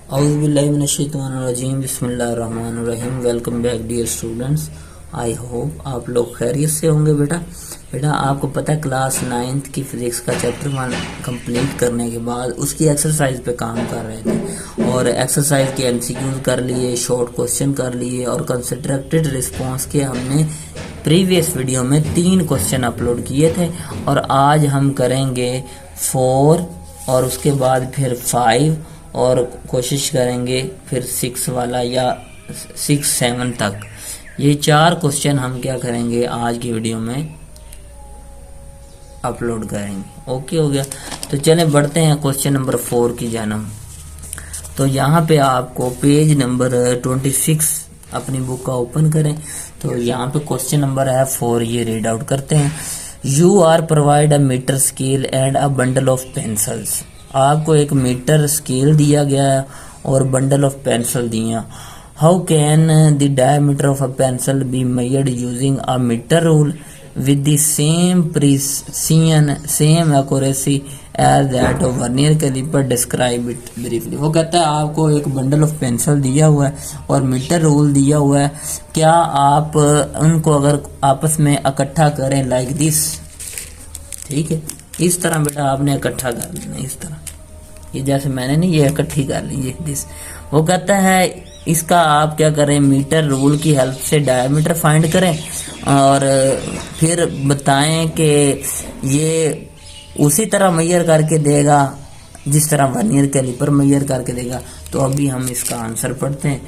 औज़ुबिल्लाहिमिनश्शैतानिर्रजीम बिस्मिल्लाहिर्रहमानिर्रहीम। Welcome back dear students. I hope आप लोग खैरियत से होंगे। बेटा आपको पता है क्लास 9th की फिजिक्स का चैप्टर 1 कंप्लीट करने के बाद उसकी एक्सरसाइज पे काम कर रहे थे और एक्सरसाइज के एमसीक्यूज कर लिए, शॉर्ट क्वेश्चन कर लिए और कंस्ट्रक्टेड रिस्पॉन्स के हमने प्रीवियस वीडियो में 3 क्वेश्चन अपलोड किए थे और आज हम करेंगे 4 और उसके बाद फिर 5 और कोशिश करेंगे फिर 6 वाला या 6-7 तक। ये 4 क्वेश्चन हम क्या करेंगे आज की वीडियो में अपलोड करेंगे। ओके हो गया, तो चलें बढ़ते हैं क्वेश्चन नंबर 4 की जानब। तो यहाँ पे आपको पेज नंबर 26 अपनी बुक का ओपन करें। तो यहाँ पे क्वेश्चन नंबर है 4, ये रीड आउट करते हैं। You are provide a meter scale and a bundle of pencils. आपको एक मीटर स्केल दिया गया है और बंडल ऑफ पेंसिल दिया। How can the diameter of a pencil be measured using a meter rule with the same precision same accuracy as that of vernier caliper, describe it briefly. वो कहता है आपको एक बंडल ऑफ पेंसिल दिया हुआ है और मीटर रूल दिया हुआ है, क्या आप उनको अगर आपस में इकट्ठा करें लाइक दिस, ठीक है, इस तरह बेटा आपने इकट्ठा कर लेना, इस तरह, ये जैसे मैंने नहीं ये इकट्ठी कर ली ये दिस। वो कहता है इसका आप क्या करें, मीटर रूल की हेल्प से डायमीटर फाइंड करें और फिर बताएं कि ये उसी तरह मेजर करके देगा जिस तरह वर्नियर कैलिपर मेजर करके देगा। तो अभी हम इसका आंसर पढ़ते हैं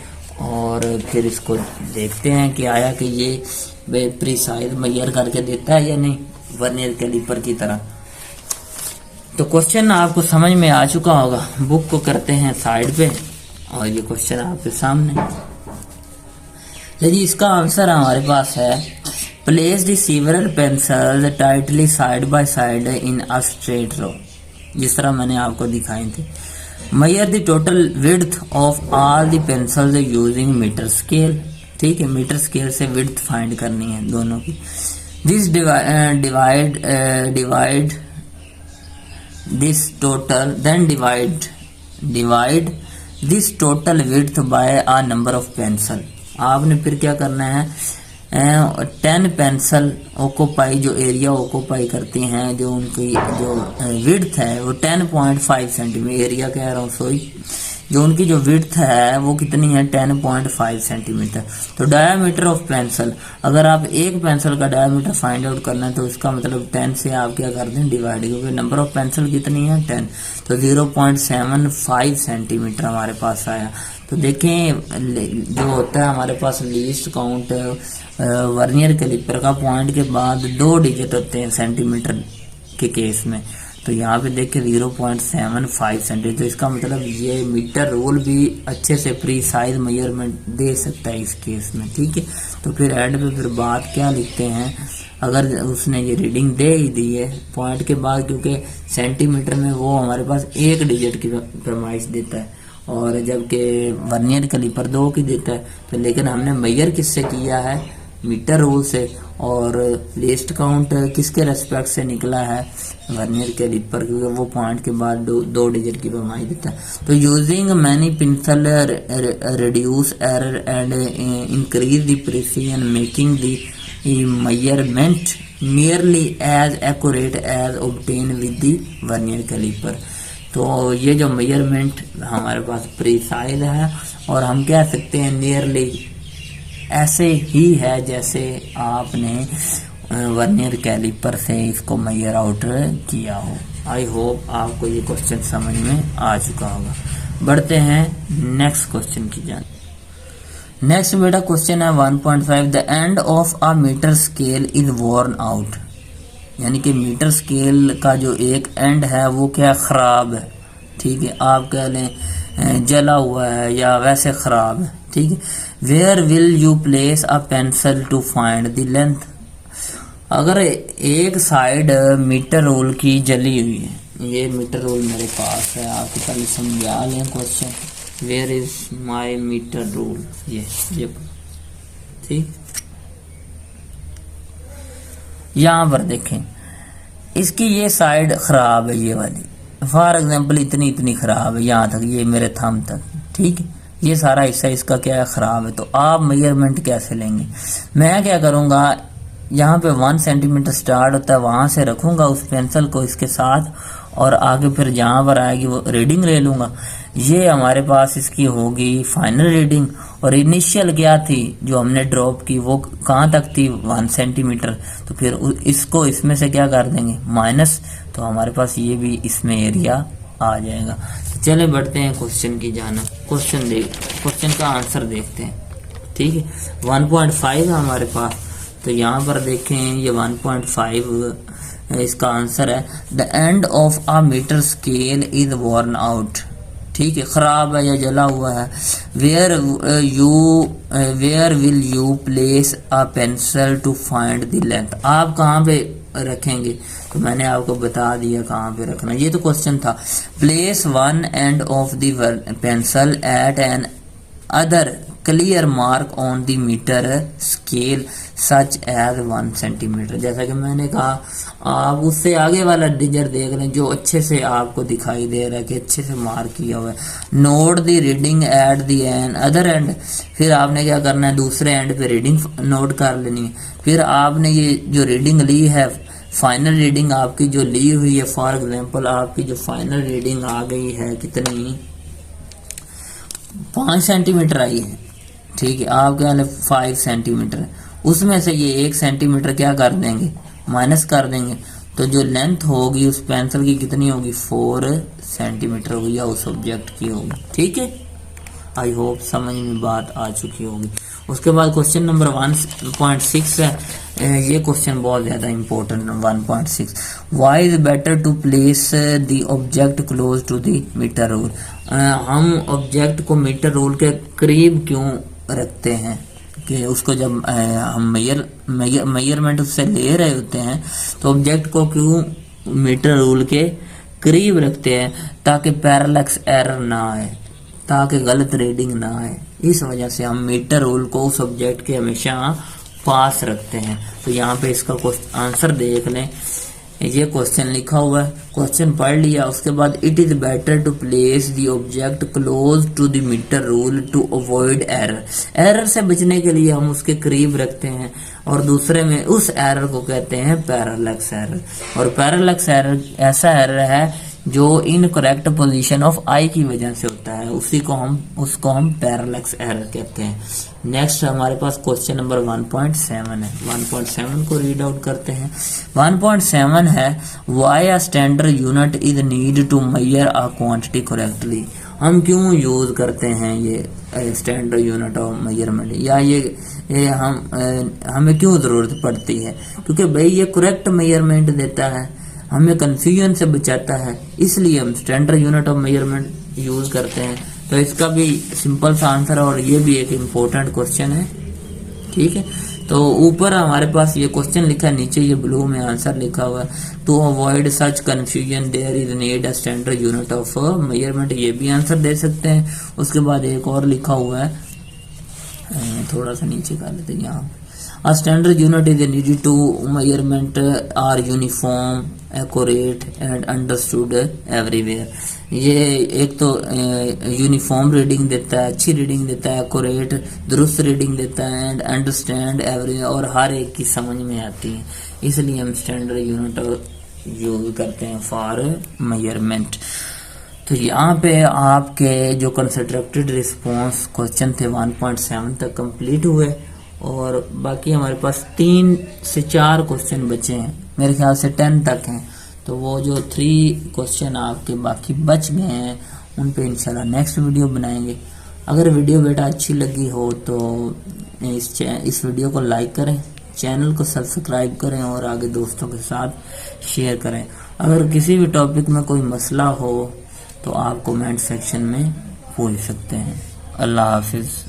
और फिर इसको देखते हैं कि आया कि ये प्रिसाइज मेजर करके देता है या नहीं वर्नियर कैलिपर की तरह। तो क्वेश्चन आपको समझ में आ चुका होगा। बुक को करते हैं साइड पे और ये क्वेश्चन आपके सामने। यदि इसका आंसर हमारे पास है, place the several pencils tightly side by side in a straight row, जिस तरह मैंने आपको दिखाई थी। Measure the total width of all the pencils using metre scale, ठीक है, मीटर स्केल से विड्थ फाइंड करनी है दोनों की। This divide this total, then divide this total width by a number of pencil। आपने फिर क्या करना है, 10 पेंसिल ऑक्यूपाई, जो एरिया ऑक्यूपाई करती हैं, जो उनकी जो विड्थ है वो 10.5 सेंटीमीटर, एरिया कह रहा हूँ सॉरी, जो उनकी जो विड्थ है वो कितनी है 10.5 सेंटीमीटर। तो डायामीटर ऑफ पेंसिल, अगर आप एक पेंसिल का डायामीटर फाइंड आउट करना है तो इसका मतलब 10 से आप क्या कर दें डिवाइड, क्योंकि नंबर ऑफ पेंसिल कितनी है 10, तो 0.75 सेंटीमीटर हमारे पास आया। तो देखें जो होता है हमारे पास लीस्ट काउंट वर्नियर कैलिपर का पॉइंट के बाद 2 डिजिट होते हैं सेंटीमीटर के केस में, तो यहाँ पे देखिए 0.75 सेंटीमीटर। तो इसका मतलब ये मीटर रूल भी अच्छे से प्रीसाइज मेजरमेंट दे सकता है इस केस में, ठीक है। तो फिर एंड पे फिर बात क्या लिखते हैं, अगर उसने ये रीडिंग दे ही दी है पॉइंट के बाद, क्योंकि सेंटीमीटर में वो हमारे पास 1 डिजिट की फरमाइश देता है और जबकि वर्नियर कैलिपर 2 की देता है। तो लेकिन हमने मेजर किससे किया है, मीटर रूल से, और लीस्ट काउंट किसके रेस्पेक्ट से निकला है, वर्नियर कैलिपर, क्योंकि वो पॉइंट के बाद 2 डिजिट की फरमाइश देता है। तो using many pencil reduce error and increase the precision making the measurement nearly as accurate as obtain with the vernier caliper. तो ये जो मेजरमेंट हमारे पास प्रिसाइज है और हम कह सकते हैं नियरली ऐसे ही है जैसे आपने वर्नियर कैलिपर से इसको मेजर आउट किया हो। आई होप आपको ये क्वेश्चन समझ में आ चुका होगा। बढ़ते हैं नेक्स्ट क्वेश्चन की जान। नेक्स्ट बेटा क्वेश्चन है 1.5, the end of a meter scale is worn out, यानी कि मीटर स्केल का जो एक एंड है वो क्या खराब है, ठीक है, आप कह लें जला हुआ है या वैसे खराब है, ठीक है। Where will you place a pencil to find the length, अगर एक साइड मीटर रूल की जली हुई है, ये मीटर रूल मेरे पास है, आप पहले समझा लें question, where is my meter rule, ये ठीक। यहाँ पर देखें इसकी ये साइड खराब है, ये वाली फॉर एग्जांपल इतनी खराब है, यहाँ तक ये मेरे थंब तक, ठीक है, ये सारा हिस्सा इसका क्या है, खराब है। तो आप मेजरमेंट कैसे लेंगे? मैं क्या करूँगा, यहाँ पे 1 सेंटीमीटर स्टार्ट होता है, वहाँ से रखूँगा उस पेंसिल को इसके साथ, और आगे फिर जहाँ पर आएगी वो रीडिंग ले लूँगा। ये हमारे पास इसकी होगी फाइनल रीडिंग। और इनिशियल क्या थी जो हमने ड्रॉप की, वो कहाँ तक थी, 1 सेंटीमीटर। तो फिर इसको इसमें से क्या कर देंगे, माइनस, तो हमारे पास ये भी इसमें एरिया आ जाएगा। तो चले बढ़ते हैं क्वेश्चन की जाना। क्वेश्चन का आंसर देखते हैं। ठीक है, 1.5 है हमारे पास। तो यहाँ पर देखें ये 1.5 इसका आंसर है। The end of a meter scale is worn out. ठीक है, खराब है या जला हुआ है। Where will you place a pencil to find the length. आप कहाँ पे रखेंगे? तो मैंने आपको बता दिया कहाँ पे रखना, ये तो क्वेश्चन था। Place one end of the pencil at an other clear mark on the meter scale such as 1 centimeter. जैसा कि मैंने कहा, आप उससे आगे वाला डिजिट देख लें जो अच्छे से आपको दिखाई दे रहा है कि अच्छे से मार्क किया हुआ है। Note the reading at the end other and. फिर आपने क्या करना है, दूसरे एंड पे रीडिंग नोट कर लेनी है। फिर आपने ये जो रीडिंग ली है, फाइनल रीडिंग आपकी जो ली हुई है, फॉर एग्जांपल आपकी जो फाइनल रीडिंग आ गई है कितनी, 5 सेंटीमीटर आई है। ठीक है, आप क्या 5 सेंटीमीटर, उसमें से ये 1 सेंटीमीटर क्या कर देंगे, माइनस कर देंगे। तो जो लेंथ होगी उस पेंसिल की कितनी होगी, 4 सेंटीमीटर होगी, या उस ऑब्जेक्ट की होगी। ठीक है, आई होप समझ में बात आ चुकी होगी। उसके बाद क्वेश्चन नंबर 1.6 है। ये क्वेश्चन बहुत ज्यादा इंपॉर्टेंट है। 1.6, why is better to place the object close to the meter rule. हम ऑब्जेक्ट को मीटर रूल के करीब क्यों रखते हैं कि उसको जब हम मेजरमेंट उससे ले रहे होते हैं तो ऑब्जेक्ट को क्यों मीटर रूल के करीब रखते हैं, ताकि पैरेलक्स एरर ना आए, ताकि गलत रीडिंग ना आए। इस वजह से हम मीटर रूल को उस ऑब्जेक्ट के हमेशा पास रखते हैं। तो यहाँ पे इसका आंसर देख लें, ये क्वेश्चन लिखा हुआ है, क्वेश्चन पढ़ लिया। उसके बाद it is better to place the object close to the meter rule to avoid error. Error से बचने के लिए हम उसके करीब रखते हैं, और दूसरे में उस एरर को कहते हैं पैरेलक्स एरर। और पैरेलक्स एरर ऐसा एरर है जो इनकरेक्ट पोजीशन ऑफ आई की वजह से होता है, उसको हम पैरेलक्स एरर कहते हैं। नेक्स्ट हमारे पास क्वेश्चन नंबर 1.7 है। 1.7 को रीड आउट करते हैं। 1.7 है, why a standard unit is need to measure a quantity correctly. हम क्यों यूज करते हैं ये स्टैंडर्ड यूनिट ऑफ मेजरमेंट, या ये हमें क्यों जरूरत पड़ती है? क्योंकि भाई ये करेक्ट मेजरमेंट देता है, हमें कंफ्यूजन से बचाता है, इसलिए हम standard unit of measurement use करते हैं। तो इसका भी सिंपल सा आंसर है, और ये भी एक इम्पोर्टेंट क्वेश्चन है। ठीक है, तो ऊपर हमारे पास ये क्वेश्चन लिखा है, नीचे ये ब्लू में आंसर लिखा हुआ है। To avoid such confusion there is need a standard unit of measurement, ये भी आंसर दे सकते हैं। उसके बाद एक और लिखा हुआ है, थोड़ा सा नीचे कर लेते हैं यहाँ। A standard unit is needed to measurement are uniform, accurate and understood everywhere। ये एक तो यूनिफॉर्म रीडिंग देता है, अच्छी रीडिंग देता है, एक्यूरेट दुरुस्त रीडिंग देता है, एंड अंडरस्टैंड एवरी, और हर एक की समझ में आती है। इसलिए हम स्टैंडर्ड यूनिट यूज करते हैं फॉर मेजरमेंट। तो यहाँ पे आपके जो कंस्ट्रक्टेड रिस्पॉन्स क्वेश्चन थे 1.7 तक कंप्लीट हुए, और बाकी हमारे पास 3 से 4 क्वेश्चन बचे हैं, मेरे ख्याल से 10 तक हैं। तो वो जो 3 क्वेश्चन आपके बाकी बच गए हैं उन पे इंशाल्लाह नेक्स्ट वीडियो बनाएंगे। अगर वीडियो बेटा अच्छी लगी हो तो इस वीडियो को लाइक करें, चैनल को सब्सक्राइब करें, और आगे दोस्तों के साथ शेयर करें। अगर किसी भी टॉपिक में कोई मसला हो तो आप कमेंट सेक्शन में पूछ सकते हैं। अल्लाह हाफिज़।